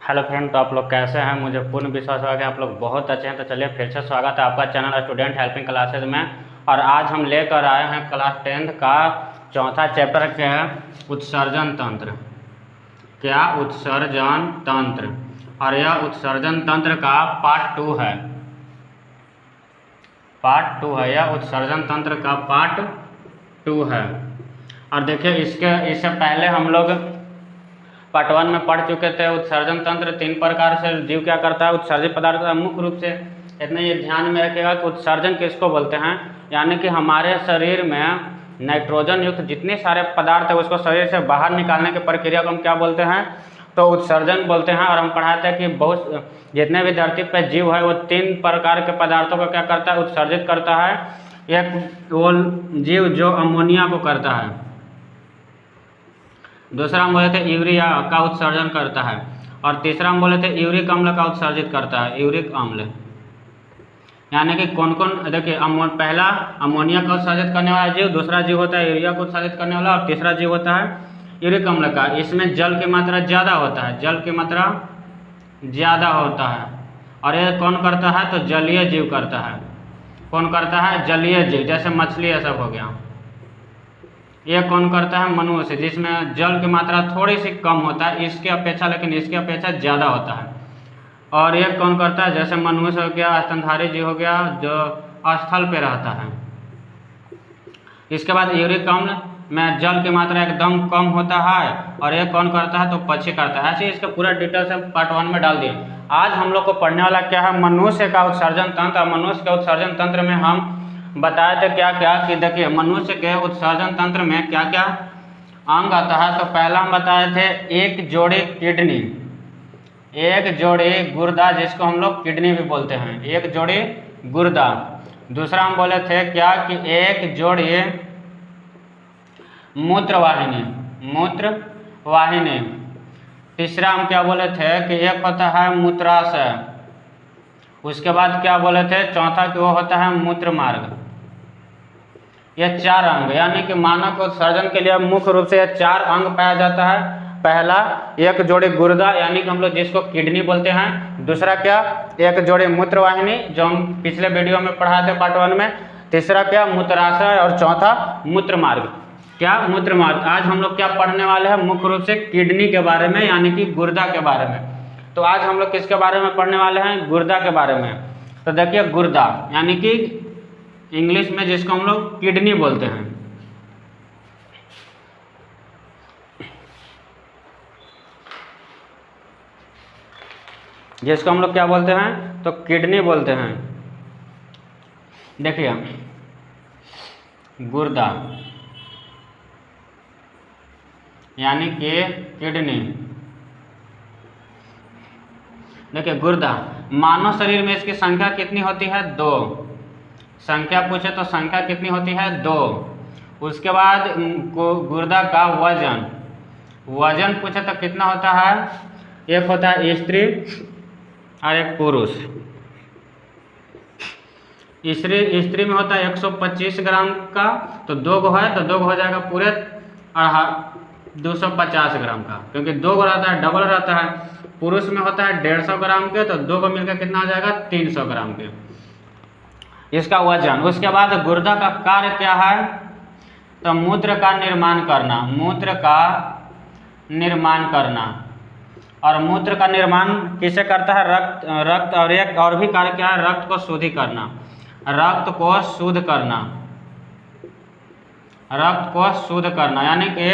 Hello friend, तो आप लोग कैसे हैं? मुझे पूर्ण विश्वास है कि आप लोग बहुत अच्छे हैं। तो चलिए फिर से स्वागत है आपका चैनल स्टूडेंट हेल्पिंग क्लासेज में। और आज हम लेकर आए हैं क्लास 10th का चौथा चैप्टर क्या है, उत्सर्जन तंत्र। क्या उत्सर्जन तंत्र, और यह उत्सर्जन तंत्र का पार्ट 2 है। यह उत्सर्जन तंत्र का पार्ट 2 है। और देखिए इससे पहले हम लोग पार्ट 1 में पढ़ चुके थे। उत्सर्जन तंत्र 3 प्रकार से जीव क्या करता है, उत्सर्जित पदार्थ का मुख्य रूप से इतना ये ध्यान में रखिएगा कि उत्सर्जन किसको बोलते हैं, यानी कि हमारे शरीर में नाइट्रोजन युक्त जितने सारे पदार्थ है उसको शरीर से बाहर निकालने की प्रक्रिया को हम क्या बोलते हैं, तो उत्सर्जन बोलते हैं। और हम पढ़ाते हैं कि बहुत जितने भी धरती पर जीव है वो 3 प्रकार के पदार्थों को क्या करता है, उत्सर्जित करता है। एक वो जीव जो अमोनिया को करता है, दूसरा हम बोले थे यूरिया का उत्सर्जन करता है, और तीसरा हम बोले थे यूरिक अम्ल का उत्सर्जित करता है, यूरिक अम्ल। यानी कि कौन कौन, देखिए पहला अमोनिया का उत्सर्जित करने वाला जीव, दूसरा जीव होता है यूरिया को उत्सर्जित करने वाला, और तीसरा जीव होता है यूरिक अम्ल का। इसमें जल की मात्रा ज़्यादा होता है, जल की मात्रा ज़्यादा होता है। और ये कौन करता है, तो जलीय जीव करता है। कौन करता है, जलीय जीव, जैसे मछली ये सब हो गया। ये कौन करता है, मनुष्य, जिसमें जल की मात्रा थोड़ी सी कम होता है इसके अपेक्षा, लेकिन इसके अपेक्षा ज़्यादा होता है। और ये कौन करता है, जैसे मनुष्य हो गया, स्तनधारी जीव हो गया जो स्थल पे रहता है। इसके बाद यूरिक अम्ल में जल की मात्रा एकदम कम होता है, और ये कौन करता है, तो पक्षी करता है। ऐसे इसका पूरा डिटेल्स हम पार्ट 1 में डाल दिए। आज हम लोग को पढ़ने वाला क्या है, मनुष्य का उत्सर्जन तंत्र। मनुष्य के उत्सर्जन तंत्र में हम बताए थे क्या क्या कि देखिए मनुष्य के उत्सर्जन तंत्र में क्या क्या अंग आता है। तो पहला हम बताए थे एक जोड़ी किडनी, एक जोड़ी गुर्दा, जिसको हम लोग किडनी भी बोलते हैं, एक जोड़ी गुर्दा। दूसरा हम बोले थे क्या कि एक जोड़ी मूत्रवाहिनी, मूत्रवाहिनी। तीसरा हम क्या बोले थे कि एक होता है मूत्राशय। उसके बाद क्या बोले थे, चौथा कि वो होता है मूत्र मार्ग। ये 4 अंग, यानी कि मानव के उत्सर्जन के लिए मुख्य रूप से ये 4 अंग पाया जाता है। पहला एक जोड़ी गुर्दा, यानी कि हम लोग जिसको किडनी बोलते हैं। दूसरा क्या, एक जोड़ी मूत्रवाहिनी, जो हम पिछले वीडियो में पढ़ाए थे पार्ट 1 में। तीसरा क्या, मूत्राशय, और चौथा मूत्र मार्ग। क्या, मूत्र मार्ग। आज हम लोग क्या पढ़ने वाले हैं, मुख्य रूप से किडनी के बारे में, यानी कि गुर्दा के बारे में। तो आज हम लोग किसके बारे में पढ़ने वाले हैं, गुर्दा के बारे में। तो देखिए गुर्दा यानी कि इंग्लिश में जिसको हम लोग किडनी बोलते हैं। जिसको हम लोग क्या बोलते हैं, तो किडनी बोलते हैं। देखिए गुर्दा यानी कि किडनी। देखिए गुर्दा, मानव शरीर में इसकी संख्या कितनी होती है, 2। संख्या पूछे तो संख्या कितनी होती है, 2। उसके बाद गुर्दा का वजन, वजन पूछे तो कितना होता है, एक होता है स्त्री और एक पुरुष। स्त्री में होता है 125 ग्राम का, तो 2 गो है तो 2 गो हो जाएगा पूरे 250 ग्राम का, क्योंकि 2 गो रहता है, डबल रहता है। पुरुष में होता है 150 ग्राम के, तो 2 को मिलकर कितना हो जाएगा, 300 ग्राम के, इसका वजन। उसके बाद गुर्दा का कार्य क्या है, तो मूत्र का निर्माण करना, मूत्र का निर्माण करना। और मूत्र का निर्माण किसे करता है, रक्त। और एक और भी कार्य क्या है, रक्त को शुद्धि करना, रक्त को शुद्ध करना, रक्त को शुद्ध करना। यानी कि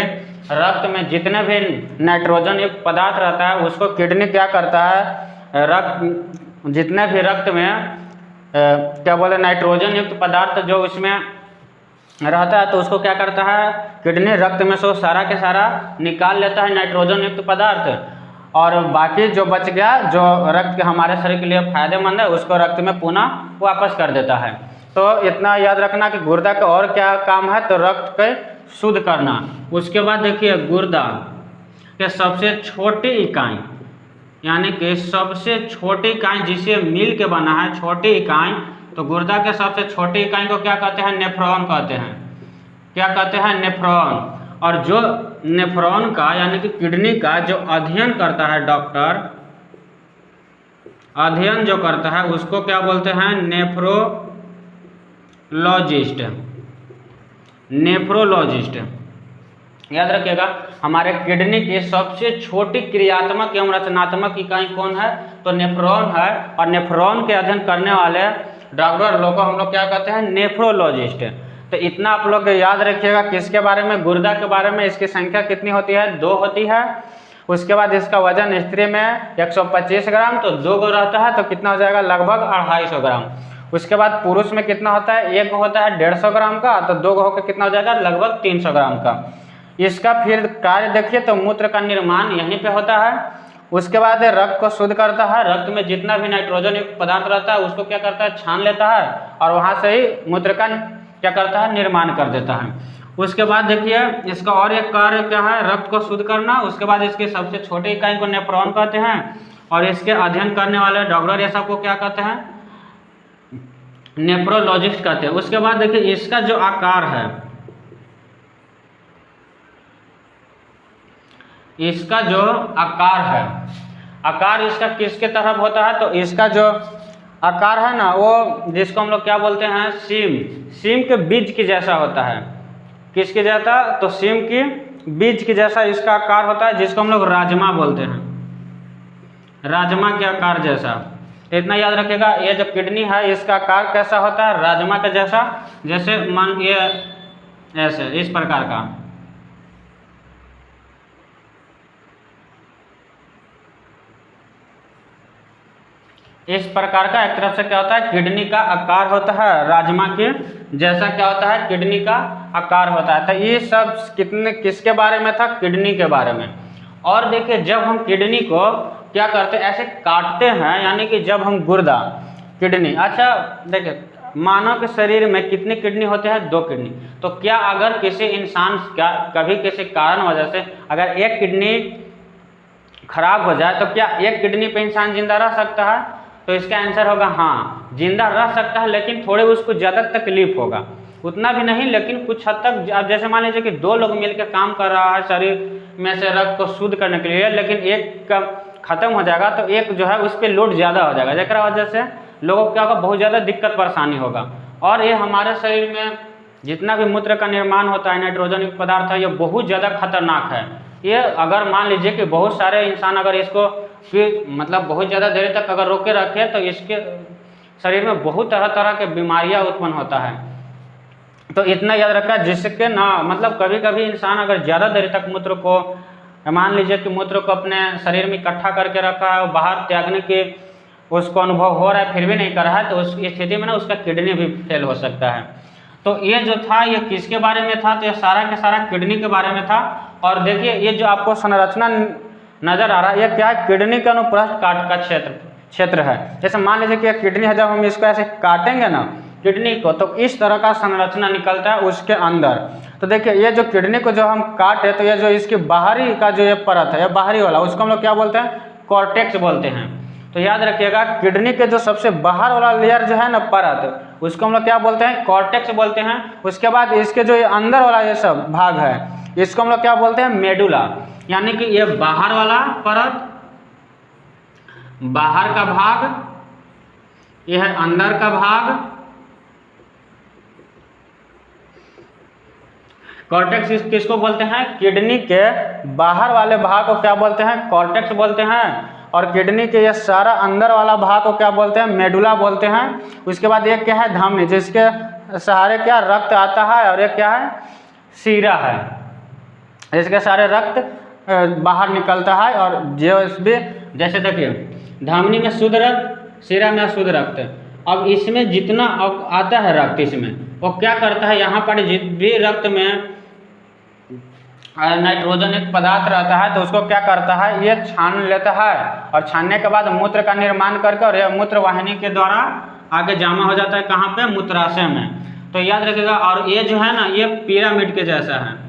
रक्त में जितने भी नाइट्रोजन युक्त पदार्थ रहता है उसको किडनी क्या करता है, रक्त, जितने भी रक्त में क्या बोले नाइट्रोजन युक्त पदार्थ जो उसमें रहता है, तो उसको क्या करता है, किडनी रक्त में से सारा के सारा निकाल लेता है नाइट्रोजन युक्त पदार्थ। और बाकी जो बच गया, जो रक्त के हमारे शरीर के लिए फायदेमंद है, उसको रक्त में पुनः वापस कर देता है। तो इतना याद रखना कि गुर्दा का और क्या काम है, तो रक्त के शुद्ध करना। उसके बाद देखिए गुर्दा के सबसे छोटी इकाई, यानी कि सबसे छोटी इकाई जिसे मिल के बना है, छोटी इकाई, तो गुर्दा के सबसे छोटी इकाई को क्या कहते हैं, नेफ्रॉन कहते हैं। क्या कहते हैं, नेफ्रॉन। और जो नेफ्रॉन का यानी कि किडनी का जो अध्ययन करता है डॉक्टर, अध्ययन जो करता है उसको क्या बोलते हैं? नेफ्रोलॉजिस्ट। नेफ्रोलॉजिस्ट। याद रखिएगा, हमारे किडनी की सबसे छोटी क्रियात्मक एवं रचनात्मक इकाई कौन है? तो नेफ्रॉन है। और नेफ्रॉन के अध्ययन करने वाले डॉक्टर लोग को हम लोग क्या कहते हैं? नेफ्रोलॉजिस्ट। तो इतना आप लोग याद रखिएगा। किसके बारे में? गुर्दा के बारे में। इसकी संख्या कितनी होती है? 2 होती है। उसके बाद इसका वजन स्त्री में 125 ग्राम, तो 2 गो रहता है तो कितना हो जाएगा? लगभग 250 ग्राम। उसके बाद पुरुष में कितना होता है? 1 होता है 150 ग्राम का, तो 2 होकर कितना हो जाएगा? लगभग 300 ग्राम का। इसका फिर कार्य देखिए तो मूत्र का निर्माण यहीं पे होता है। उसके बाद रक्त को शुद्ध करता है। रक्त में जितना भी नाइट्रोजन युक्त पदार्थ रहता है उसको क्या करता है? छान लेता है और वहाँ से ही मूत्र का क्या करता है? निर्माण कर देता है। उसके बाद देखिए इसका और एक कार्य क्या है? रक्त को शुद्ध करना। उसके बाद इसके सबसे छोटे इकाई को नेफ्रॉन कहते हैं और इसके अध्ययन करने वाले डॉक्टर ये सबको क्या कहते हैं? नेफ्रोलॉजिस्ट कहते हैं। उसके बाद देखिए इसका जो आकार है, इसका जो आकार है, आकार इसका किसके तरफ होता है? तो इसका जो आकार है ना, वो जिसको हम लोग क्या बोलते हैं? सीम के बीज की जैसा होता है। किसके जैसा? तो सीम की बीज की जैसा इसका आकार होता है, जिसको हम लोग राजमा बोलते हैं। राजमा के आकार जैसा। इतना याद रखिएगा। ये जो किडनी है इसका आकार कैसा होता है? राजमा के जैसा। जैसे मान ये ऐसे इस प्रकार का। इस प्रकार का एक तरफ से क्या होता है? किडनी का आकार होता है। राजमा के जैसा क्या होता है? किडनी का आकार होता है। तो ये सब किसके बारे में था? किडनी के बारे में। और देखिए जब हम किडनी को क्या करते हैं? ऐसे काटते हैं, यानी कि जब हम गुर्दा किडनी, अच्छा देखिए मानव के शरीर में कितनी किडनी होते हैं? 2 किडनी। तो क्या अगर किसी इंसान का कभी किसी कारण वजह से अगर एक किडनी खराब हो जाए तो क्या एक किडनी पे इंसान जिंदा रह सकता है? तो इसका आंसर होगा हाँ, जिंदा रह सकता है, लेकिन थोड़े उसको ज़्यादा तकलीफ होगा। उतना भी नहीं, लेकिन कुछ हद तक। अब जैसे मान लीजिए कि 2 लोग मिलकर काम कर रहा है शरीर में से रक्त को शुद्ध करने के लिए, लेकिन एक का खत्म हो जाएगा तो एक जो है उस पर लोड ज़्यादा हो जाएगा, जिसकी वजह से लोगों को क्या होगा? बहुत ज़्यादा दिक्कत परेशानी होगा। और ये हमारे शरीर में जितना भी मूत्र का निर्माण होता है, नाइट्रोजन युक्त पदार्थ है, ये बहुत ज़्यादा खतरनाक है। ये अगर मान लीजिए कि बहुत सारे इंसान अगर इसको फिर मतलब बहुत ज़्यादा देर तक अगर रोके रखे तो इसके शरीर में बहुत तरह तरह के बीमारियां उत्पन्न होता है। तो इतना याद रखा, जिसके ना मतलब कभी कभी इंसान अगर ज़्यादा देर तक मूत्र को, मान लीजिए कि मूत्र को अपने शरीर में इकट्ठा करके रखा है और बाहर त्यागने के उसको अनुभव हो रहा है फिर भी नहीं कर रहा है, तो उस स्थिति में ना उसका किडनी भी फेल हो सकता है। तो ये जो था ये किसके बारे में था? तो ये सारा के सारा किडनी के बारे में था। और देखिए ये जो आपको संरचना नजर आ रहा है, ये क्या है? किडनी के अनुप्रस्थ काट का क्षेत्र है। जैसे मान लीजिए कि किडनी है, जब हम इसको ऐसे काटेंगे ना किडनी को, तो इस तरह का संरचना निकलता है उसके अंदर। तो देखिए ये जो किडनी को जो हम काटे, तो ये जो इसकी बाहरी का जो ये परत है, ये बाहरी वाला, उसको हम लोग क्या बोलते हैं? कॉर्टेक्स बोलते हैं। तो याद रखिएगा किडनी के जो सबसे बाहर वाला लेयर जो है ना परत, उसको हम लोग क्या बोलते हैं? कॉर्टेक्स बोलते हैं। उसके बाद इसके जो ये अंदर वाला ये सब भाग है, इसको हम लोग क्या बोलते हैं? मेडुला। यानी कि ये बाहर वाला परत, बाहर का भाग, यह है अंदर का भाग। कॉर्टेक्स किसको बोलते हैं? किडनी के बाहर वाले भाग को क्या बोलते हैं? कॉर्टेक्स बोलते हैं। और किडनी के ये सारा अंदर वाला भाग को क्या बोलते हैं? मेडुला बोलते हैं। उसके बाद एक क्या है? धमनी, जिसके सहारे क्या रक्त आता है, और एक क्या है? सीरा है, इसके सारे रक्त बाहर निकलता है। और जो भी जैसे देखिए धमनी में शुद्ध रक्त, सीरा में अशुद्ध रक्त। अब इसमें जितना आता है रक्त, इसमें वो क्या करता है? यहाँ पर जिस भी रक्त में नाइट्रोजन एक पदार्थ रहता है तो उसको क्या करता है? ये छान लेता है और छानने के बाद मूत्र का निर्माण करके, और यह मूत्र वाहिनी के द्वारा आगे जमा हो जाता है। कहाँ पे? मूत्राशय में। तो याद रखिएगा। और ये जो है ना, ये पिरामिड के जैसा है,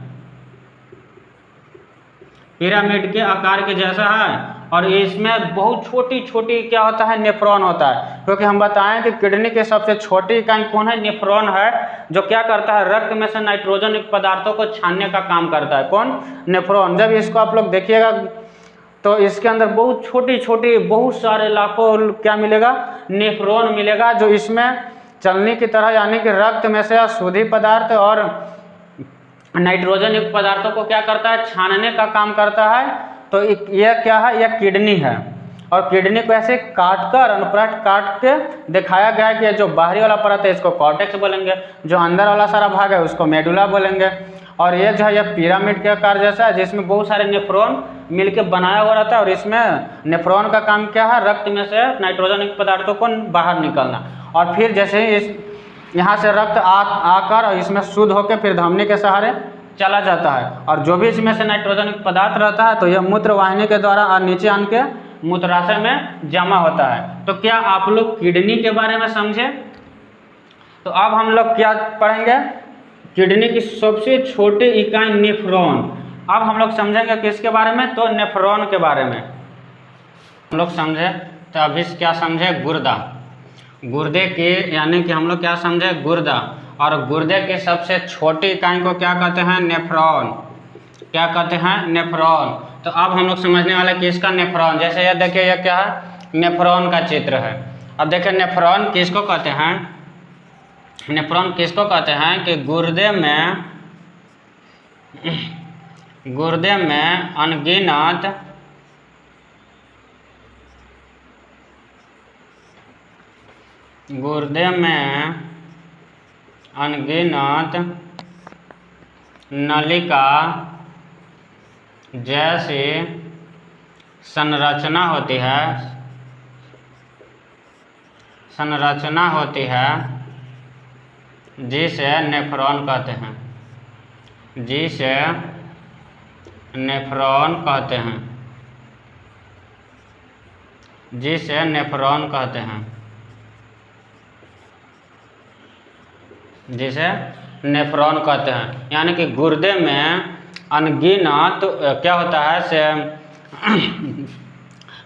पिरामिड के आकार के जैसा है। और इसमें बहुत छोटी छोटी क्या होता है? नेफ्रॉन होता है। क्योंकि हम बताएं कि किडनी के सबसे छोटी इकाई कौन है? नेफ्रॉन है, जो क्या करता है? रक्त में से नाइट्रोजन युक्त पदार्थों को छानने का काम करता है। कौन? नेफ्रॉन। जब इसको आप लोग देखिएगा तो इसके अंदर बहुत छोटी छोटी बहुत सारे लाखों क्या मिलेगा, नेफ्रॉन मिलेगा, जो इसमें चलनी की तरह यानी कि रक्त में से अशुद्धि पदार्थ और नाइट्रोजन युक्त पदार्थों को क्या करता है, छानने का काम करता है। तो यह क्या है, यह किडनी है। और किडनी को ऐसे काटकर अनुप्रस्थ काट के दिखाया गया है कि जो बाहरी वाला परत है इसको कॉर्टेक्स बोलेंगे, जो अंदर वाला सारा भाग है उसको मेडुला बोलेंगे। और ये जो है यह पिरामिड के आकार जैसा है, जिसमें बहुत सारे नेफ्रॉन मिलके बनाया हुआ रहता है। और इसमें नेफ्रॉन का काम क्या है, रक्त में से नाइट्रोजन युक्त पदार्थों को बाहर निकालना। और फिर जैसे ही इस यहाँ से रक्त आकर और इसमें शुद्ध होकर फिर धमनी के सहारे चला जाता है। और जो भी इसमें से नाइट्रोजन युक्त पदार्थ रहता है तो यह मूत्र वाहिनी के द्वारा और नीचे आन के मूत्राशय में जमा होता है। तो क्या आप लोग किडनी के बारे में समझे? तो अब हम लोग क्या पढ़ेंगे, किडनी की सबसे छोटी इकाई नेफ्रॉन। अब हम लोग समझेंगे किसके बारे में, तो नेफ्रॉन के बारे में हम लोग समझे। तो अभी क्या समझे, गुर्दा, गुर्दे के यानी कि हम लोग क्या समझे, गुर्दा। और गुर्दे की सबसे छोटी इकाई को क्या कहते हैं, नेफ्रॉन। क्या कहते हैं, नेफ्रॉन। तो अब हम लोग समझने वाले कि इसका नेफ्रॉन, जैसे ये देखिए ये क्या है, नेफ्रॉन का चित्र है। अब देखिए नेफ्रॉन किसको कहते हैं, नेफ्रॉन किसको कहते हैं कि गुर्दे में अनगिनत नलिका जैसी संरचना होती है जिसे नेफ्रॉन कहते हैं, जिसे नेफ्रॉन कहते हैं, जिसे नेफ्रॉन कहते हैं, जिसे नेफ्रॉन कहते हैं। यानी कि गुर्दे में अनगिनत क्या होता है से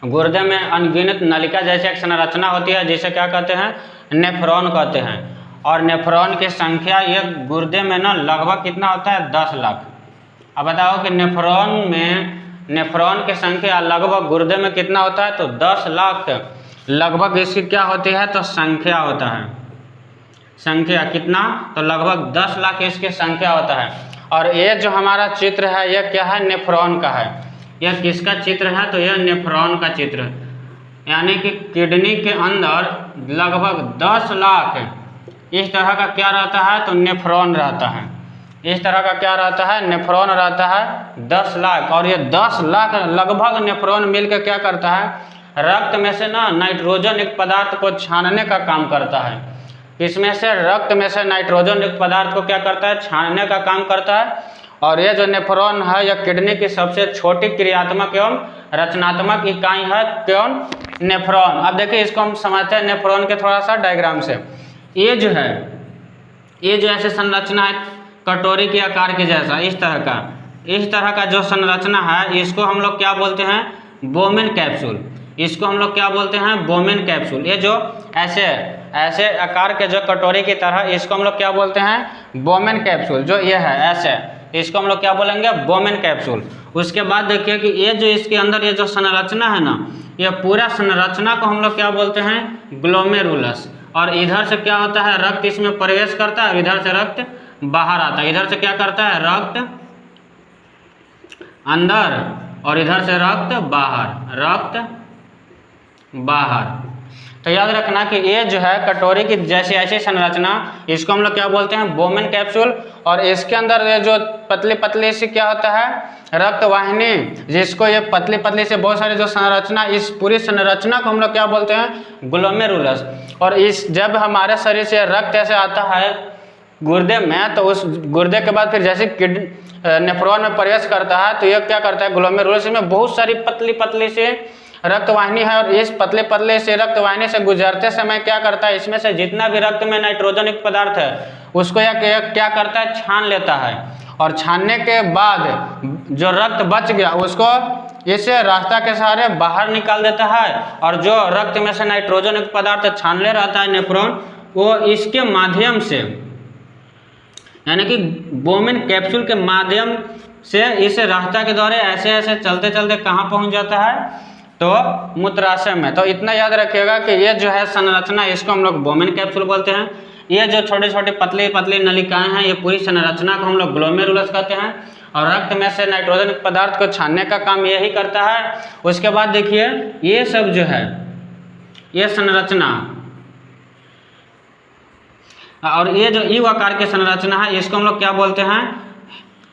गुर्दे में अनगिनत नलिका जैसे एक संरचना होती है जिसे क्या कहते हैं, नेफ्रॉन कहते हैं। और नेफ्रॉन की संख्या ये गुर्दे में ना लगभग कितना होता है, 10 लाख। अब बताओ कि नेफ्रॉन की संख्या लगभग गुर्दे में कितना होता है, तो 10 लाख लगभग इसकी क्या होती है, तो संख्या होता है। संख्या कितना, तो लगभग 10 लाख इसकी संख्या होता है। और ये जो हमारा चित्र है यह क्या है, नेफ्रॉन का है। यह किसका चित्र है, तो यह नेफ्रॉन का चित्र है। यानी कि किडनी के अंदर लगभग 10 लाख इस तरह का क्या रहता है, तो नेफ्रॉन रहता है। इस तरह का क्या रहता है, नेफ्रॉन रहता है 10 लाख। और ये 10 लाख लगभग नेफ्रॉन मिलकर क्या करता है, रक्त में से ना नाइट्रोजन युक्त पदार्थ को छानने का काम करता है। इसमें से रक्त में से नाइट्रोजन युक्त पदार्थ को क्या करता है, छानने का काम करता है। और ये जो नेफ्रॉन है यह किडनी की सबसे छोटी क्रियात्मक एवं रचनात्मक इकाई है। कौन, नेफ्रॉन। अब देखिए इसको हम समझते हैं नेफ्रॉन के थोड़ा सा डायग्राम से। ये जो है, ये जो ऐसे संरचना है कटोरी के आकार के जैसा, इस तरह का जो संरचना है इसको हम लोग क्या बोलते हैं, बोमेन कैप्सूल। इसको हम लोग क्या बोलते हैं, बोमेन कैप्सूल। ये जो ऐसे आकार के जो कटोरी की तरह, इसको हम लोग क्या बोलते हैं, बोमेन कैप्सूल। जो ये है ऐसे, इसको हम लोग क्या बोलेंगे, बोमेन कैप्सूल। उसके बाद देखिए कि ये जो इसके अंदर ये जो संरचना है ना, ये पूरा संरचना को हम लोग क्या बोलते हैं, ग्लोमेरुलस। और इधर से क्या होता है, रक्त इसमें प्रवेश करता है और इधर से रक्त बाहर आता है। इधर से क्या करता है, रक्त अंदर और इधर से रक्त बाहर। तो याद रखना कि ये जो है कटोरी की जैसी ऐसी संरचना, इसको हम लोग क्या बोलते हैं, बोमेन कैप्सूल। और इसके अंदर ये जो पतली पतली सी क्या होता है, रक्त वाहिनी, जिसको ये पतली पतली से बहुत सारी जो संरचना, इस पूरी संरचना को हम लोग क्या बोलते हैं, ग्लोमेरुलस। और इस जब हमारे शरीर से रक्त ऐसे आता है गुर्दे में, तो उस गुर्दे के बाद फिर जैसे नेफ्रॉन में प्रवेश करता है, तो यह क्या करता है, ग्लोमेरुलस में बहुत सारी पतली पतली से रक्त वाहिनी है। और इस पतले पतले से रक्त वाहिनी से गुजरते समय क्या करता है, इसमें से जितना भी रक्त में नाइट्रोजन युक्त पदार्थ है उसको यह क्या करता है, छान लेता है। और छानने के बाद जो रक्त बच गया उसको इसे रास्ता के सहारे बाहर निकाल देता है। और जो रक्त में से नाइट्रोजन युक्त पदार्थ छान ले रहता है नेफ्रॉन, वो इसके माध्यम से, यानी कि बोमेन कैप्सूल के माध्यम से इस रास्ता के द्वारा ऐसे ऐसे चलते चलते कहाँ पहुँच जाता है, तो मूत्राशय में। तो इतना याद रखिएगा कि ये जो है संरचना, इसको हम लोग बोमेन कैप्सूल बोलते हैं। ये जो छोटे छोटे पतली पतली नलिकाएं हैं, ये पूरी संरचना को हम लोग ग्लोमेरुलस कहते हैं। और रक्त में से नाइट्रोजन पदार्थ को छानने का काम यही करता है। उसके बाद देखिए ये सब जो है, ये संरचना, और ये जो यू आकार की संरचना है, इसको हम लोग क्या बोलते हैं,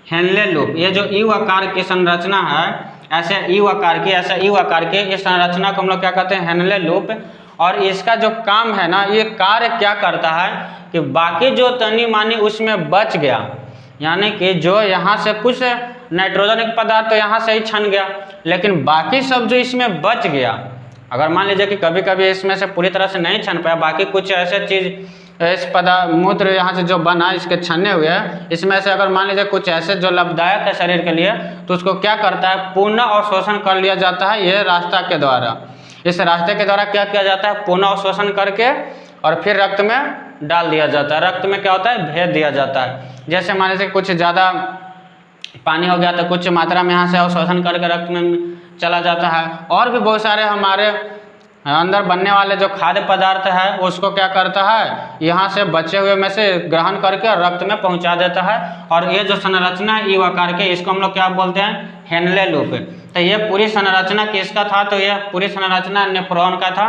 हेनले लूप। ये जो यू आकार की संरचना है, ऐसे यू आकार की, ऐसे यू आकार की इस संरचना को हम लोग क्या कहते हैं, हेनले लूप। और इसका जो काम है ना, ये कार्य क्या करता है कि बाकी जो तनी मानी उसमें बच गया, यानी कि जो यहाँ से कुछ नाइट्रोजन पदार्थ तो यहाँ से ही छन गया, लेकिन बाकी सब जो इसमें बच गया, अगर मान लीजिए कि कभी कभी इसमें से पूरी तरह से नहीं छन पाया, बाकी कुछ ऐसे चीज़ इस मूत्र यहाँ से जो बना इसके छन्ने हुए हैं, इसमें से अगर मान लीजिए कुछ ऐसे जो लाभदायक है शरीर के लिए, तो उसको क्या करता है, पुनः अवशोषण कर लिया जाता है ये रास्ता के द्वारा। इस रास्ते के द्वारा क्या किया जाता है, पुनः अवशोषण करके और फिर रक्त में डाल दिया जाता है। रक्त में क्या होता है, भेज दिया जाता है। जैसे मान लीजिए कुछ ज़्यादा पानी हो गया तो कुछ मात्रा में यहाँ से अवशोषण करके रक्त में चला जाता है। और भी बहुत सारे हमारे अंदर बनने वाले जो खाद्य पदार्थ है उसको क्या करता है, यहाँ से बचे हुए में से ग्रहण करके रक्त में पहुँचा देता है। और ये जो संरचना है यू आकार के, इसको हम लोग क्या बोलते हैं, हेनले लूप। तो ये पूरी संरचना किसका था, तो ये पूरी संरचना नेफ्रॉन का था।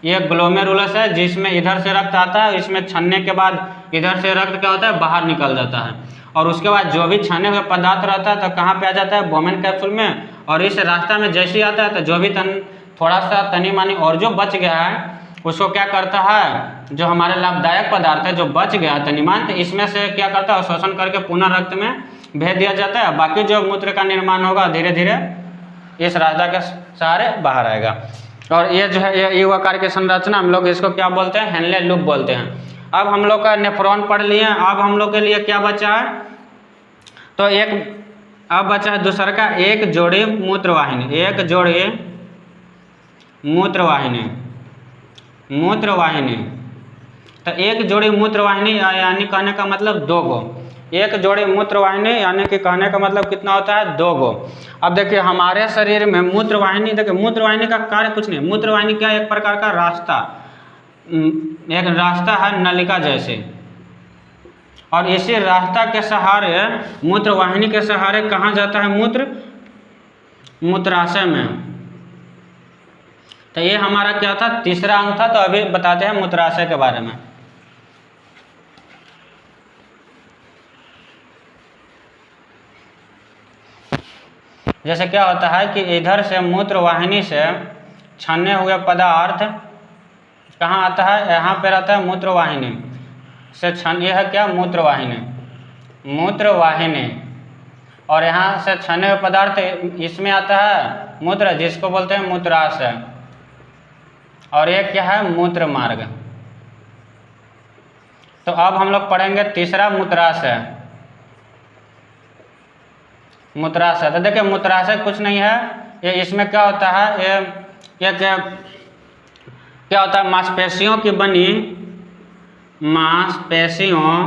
ये ग्लोमेरुलस है जिसमें इधर से रक्त आता है, इसमें छनने के बाद इधर से रक्त क्या होता है, बाहर निकल जाता है। और उसके बाद जो भी छने हुए पदार्थ रहता है तो कहाँ पे आ जाता है, बोमेन कैप्सूल में। और इस रास्ता में जैसे ही आता है तो जो भी थोड़ा सा तनी मानी और जो बच गया है उसको क्या करता है, जो हमारे लाभदायक पदार्थ है जो बच गया है तनी मान, तो इसमें से क्या करता है, शोषण करके पुनः रक्त में भेज दिया जाता है। बाकी जो मूत्र का निर्माण होगा धीरे धीरे इस रास्ता के सहारे बाहर आएगा। और ये जो है ये यू आकार की संरचना, हम लोग इसको क्या बोलते हैं, हेनले लूप बोलते हैं। अब हम लोग का नेफ्रॉन पढ़ लिए। अब हम लोग के लिए क्या बचा है, तो एक अब बचा है दूसरा का एक जोड़ी मूत्रवाहिनी। एक जोड़ी मूत्रवाहिनी, मूत्रवाहिनी। तो एक जोड़ी मूत्रवाहिनी यानी कहने का मतलब 2 गो। एक जोड़ी मूत्रवाहिनी यानी कि कहने का मतलब कितना होता है, 2 गो। अब देखिए हमारे शरीर में मूत्रवाहिनी, देखिए मूत्रवाहिनी का कार्य कुछ नहीं, मूत्रवाहिनी क्या, एक प्रकार का रास्ता, एक रास्ता है नलिका जैसे। और इसी रास्ता के सहारे, मूत्रवाहिनी के सहारे कहाँ जाता है मूत्र, मूत्राशय में। तो ये हमारा क्या था, तीसरा अंग था। तो अभी बताते हैं मूत्राशय के बारे में। जैसे क्या होता है कि इधर से मूत्रवाहिनी से छनने हुए पदार्थ कहाँ आता है, यहाँ पे रहता है मूत्रवाहिनी से छन, यह है क्या, मूत्रवाहिनी, मूत्रवाहिनी। और यहाँ से छने हुए पदार्थ इसमें आता है मूत्र, जिसको बोलते हैं मूत्राशय। और एक क्या है, मूत्र मार्ग। तो अब हम लोग पढ़ेंगे तीसरा मूत्राशय। मूत्राशय, तो देखिए मूत्राशय कुछ नहीं है, ये इसमें क्या होता है, ये क्या होता है, मांसपेशियों की बनी, मांसपेशियों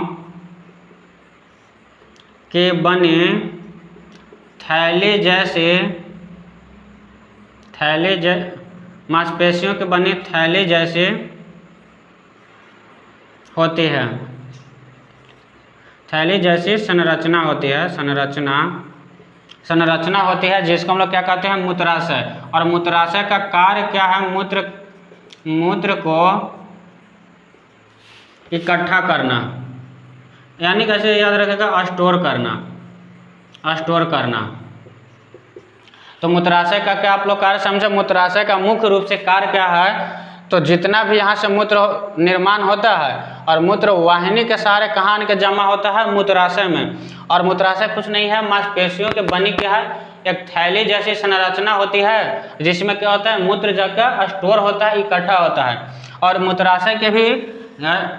की बनी थैली जैसे, मांसपेशियों की बनी थैली जैसे होती है, थैली जैसी संरचना होती है, संरचना होती है, जिसको हम लोग क्या कहते हैं, मूत्राशय। और मूत्राशय का कार्य क्या है, मूत्र को इकट्ठा करना, यानी कैसे याद रखेगा, स्टोर करना। तो मूत्राशय का क्या आप लोग कार्य समझे, मूत्राशय का मुख्य रूप से कार्य क्या है, तो जितना भी यहाँ से मूत्र निर्माण होता है और मूत्र वाहिनी के सहारे कहाँ आके जमा होता है, मूत्राशय में। और मूत्राशय कुछ नहीं है, मांसपेशियों के बनी क्या है, एक थैली जैसी संरचना होती है, जिसमें क्या होता है, मूत्र जगह स्टोर होता है, इकट्ठा होता है। और मूत्राशय के भी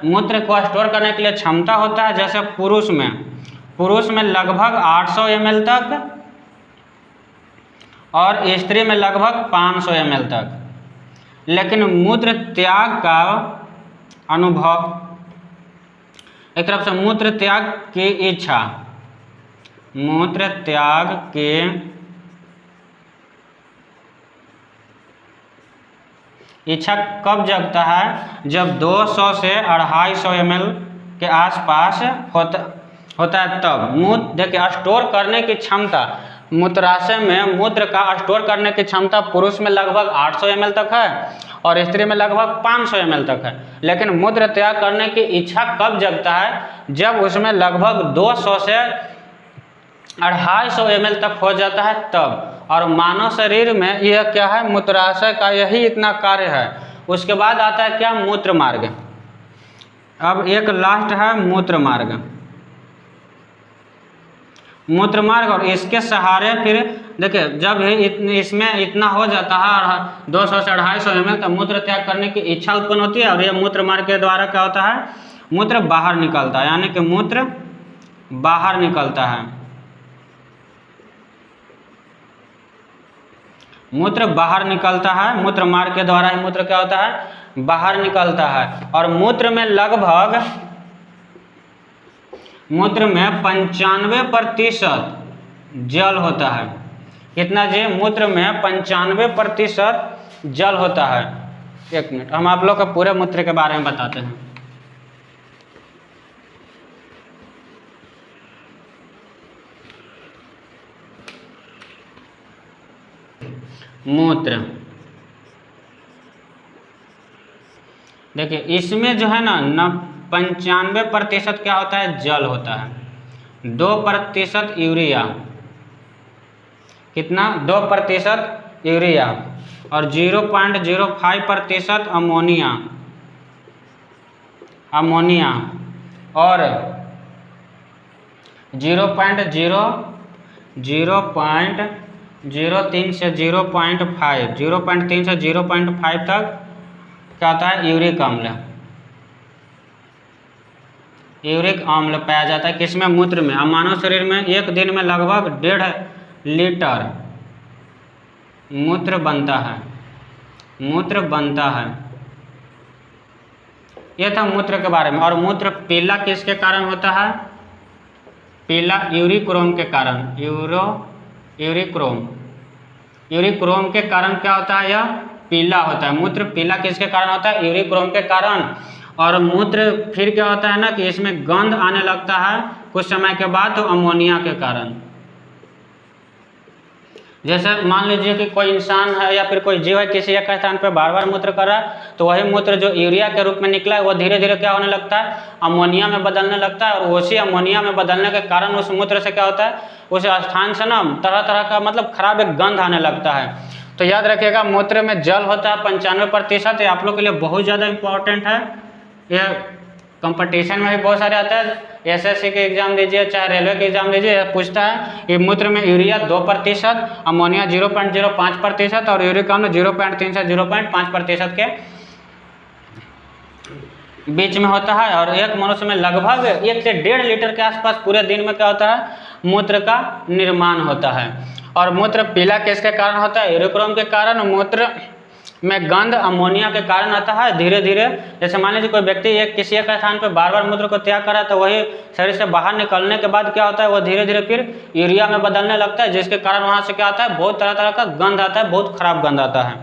मूत्र को स्टोर करने के लिए क्षमता होता है। जैसे पुरुष में लगभग 800 ml तक और स्त्री में लगभग 500 ml तक। लेकिन मूत्र त्याग का अनुभव एक तरफ से मूत्र त्याग की इच्छा, मूत्र त्याग की इच्छा कब जगता है? जब 200 से 250 ml के आसपास होता है तब। मूत्र देखिए, स्टोर करने की क्षमता, मूत्राशय में मूत्र का स्टोर करने की क्षमता पुरुष में लगभग 800 ml तक है और स्त्री में लगभग 500 ml तक है। लेकिन मूत्र त्याग करने की इच्छा कब जगता है? जब उसमें लगभग 200 से 250 ml तक हो जाता है तब। और मानव शरीर में यह क्या है? मूत्राशय का यही इतना कार्य है। उसके बाद आता है क्या? मूत्र मार्ग। अब एक लास्ट है मूत्र मार्ग। मूत्र मार्ग, और इसके सहारे फिर देखिए, जब इसमें इतना हो जाता है 200 से 250 ml, तो मूत्र त्याग करने की इच्छा उत्पन्न होती है और यह मूत्र मार्ग के द्वारा क्या होता है? मूत्र बाहर निकलता है, यानी कि मूत्र बाहर निकलता है। मूत्र बाहर निकलता है, मूत्र मार्ग के द्वारा ही मूत्र क्या होता है? बाहर निकलता है। और मूत्र में लगभग 95% जल होता है। कितना जी? मूत्र में 95% जल होता है। एक मिनट, हम आप लोग को पूरे मूत्र के बारे में बताते हैं। मूत्र देखिए, इसमें जो है ना 95% क्या होता है? जल होता है। 2% यूरिया, कितना? 2% यूरिया, और 0.05% अमोनिया, और 0.03 से 0.5 तक क्या होता है? यूरिक अम्ल। यूरिक अम्ल पाया जाता है किसमें? मूत्र में। अब मानव शरीर में एक दिन में लगभग 1.5 लीटर मूत्र बनता है। यह था मूत्र के बारे में। और मूत्र पीला किसके कारण होता है? पीला यूरिक्रोम के कारण। यूरिक्रोम के कारण क्या होता है? यह पीला होता है। मूत्र पीला किसके कारण होता है? यूरिक्रोम के कारण। और मूत्र फिर क्या होता है ना कि इसमें गंध आने लगता है कुछ समय के बाद, तो अमोनिया के कारण। जैसे मान लीजिए कि कोई इंसान है या फिर कोई जीव है, किसी एक स्थान पर बार बार मूत्र कर रहा है, तो वही मूत्र जो यूरिया के रूप में निकला है वो धीरे धीरे क्या होने लगता है? अमोनिया में बदलने लगता है। और उसी अमोनिया में बदलने के कारण उस मूत्र से क्या होता है? उस स्थान से ना तरह तरह का मतलब खराब एक गंध आने लगता है। तो याद रखिएगा, मूत्र में जल होता है 95%। ये आप लोग के लिए बहुत ज़्यादा इंपॉर्टेंट है। यह कंपटीशन में भी बहुत सारे आता है। एसएससी के एग्जाम दीजिए, चाहे रेलवे के एग्जाम दीजिए, पूछता है कि मूत्र में यूरिया 2%, अमोनिया 0.05% और यूरिक अम्ल 0.3 से 0.5% के बीच में होता है। और एक मनुष्य में लगभग 1 से 1.5 लीटर के आसपास पूरे दिन में क्या होता है? मूत्र का निर्माण होता है। और मूत्र पीला किसके कारण होता है? यूरिक्रोम के कारण। मूत्र में गंध अमोनिया के कारण आता है धीरे धीरे। जैसे मान लीजिए कोई व्यक्ति किसी एक स्थान पर बार बार मूत्र को त्याग करा, तो वही शरीर से बाहर निकलने के बाद क्या होता है? वो धीरे धीरे फिर यूरिया में बदलने लगता है, जिसके कारण वहाँ से क्या आता है? बहुत तरह तरह का गंध आता है, बहुत खराब गंध आता है।